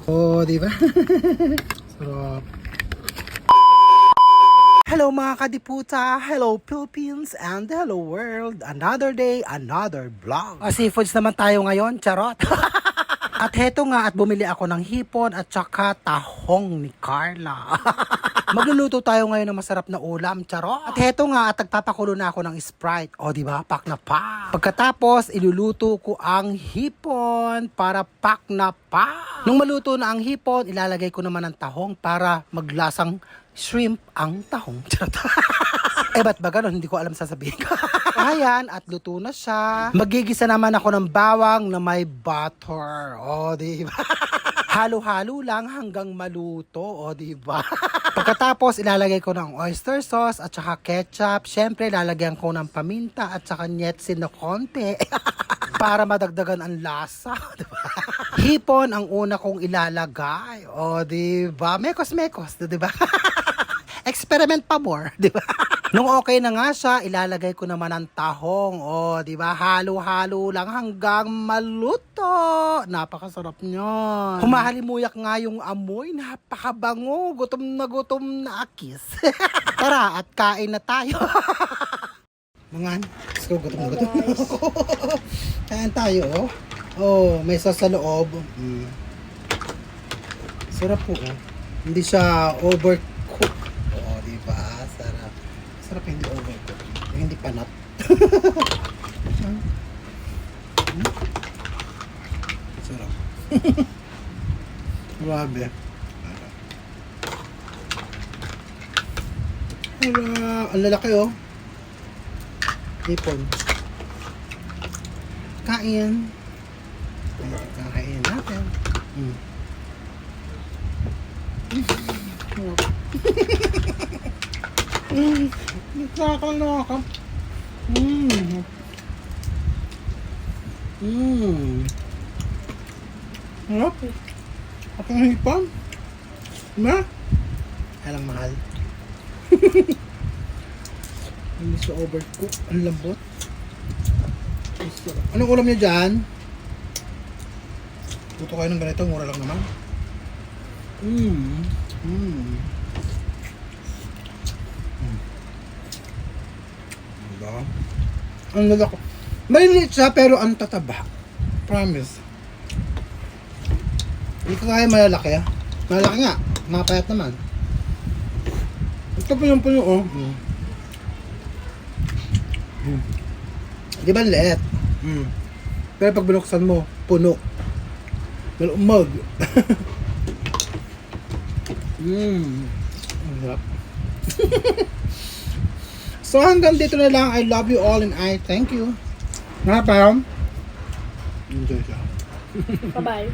Oh, di ba? Sarap. Hello mga kadiputa, hello Philippines, and hello world. Another day, another vlog. Seafoods naman tayo ngayon, charot. At heto nga, at bumili ako ng hipon at saka tahong ni Carla. Magluluto tayo ngayon ng masarap na ulam, charot. At heto nga, at nagpapakulo na ako ng Sprite. O diba, pak na pak. Pagkatapos, iluluto ko ang hipon para pak na pak. Nung maluto na ang hipon, ilalagay ko naman ang tahong para maglasang shrimp ang tahong. Ba't ba ganun? Hindi ko alam sasabihin ko. Ayan, at luto na siya. Magigisa naman ako ng bawang na may butter. O, diba? Halo-halo lang hanggang maluto. O, diba? Pagkatapos, ilalagay ko ng oyster sauce at saka ketchup. Siyempre, lalagyan ko ng paminta at saka nyetsin na konti. Para madagdagan ang lasa. Diba? Hipon ang una kong ilalagay. O, diba? Mekos-mekos. Diba? Experiment pa more, di ba? Nung okay na nga siya, ilalagay ko naman ang tahong. O, di ba? Halo-halo lang hanggang maluto. Napakasarap niyan. Humahalimuyak nga yung amoy. Napakabango. Gutom na akis. Tara, at kain na tayo. Mangan. Let's go, gutom na ako. Kain tayo, oh. Oh, may sauce sa loob. Sarap po, oh. Hindi siya overcooked. Diba? Sarap. Sarap hindi overcooked. Hindi panat. Sarap. Grabe. Ang lalaki oh. Hipon. Kain. Kakain natin. Nakakaloka. Harap. Akong hipon. Na? Alang mahal. Hindi siya overcook. Ang lambot. Anong ulam niyo dyan? Luto kayo ng ganito. Mura lang naman. Diba? Ang lalaki. Maliliit siya pero ang tataba. Promise. Hindi ko kaya malalaki ah. Malalaki nga. Mapayat naman. Ito po yung puno oh. Di ba liit? Pero pag binuksan mo, puno. Malumag. Ang sarap. So hanggang dito na lang. I love you all and I thank you. Nga parang enjoy siya. Bye-bye.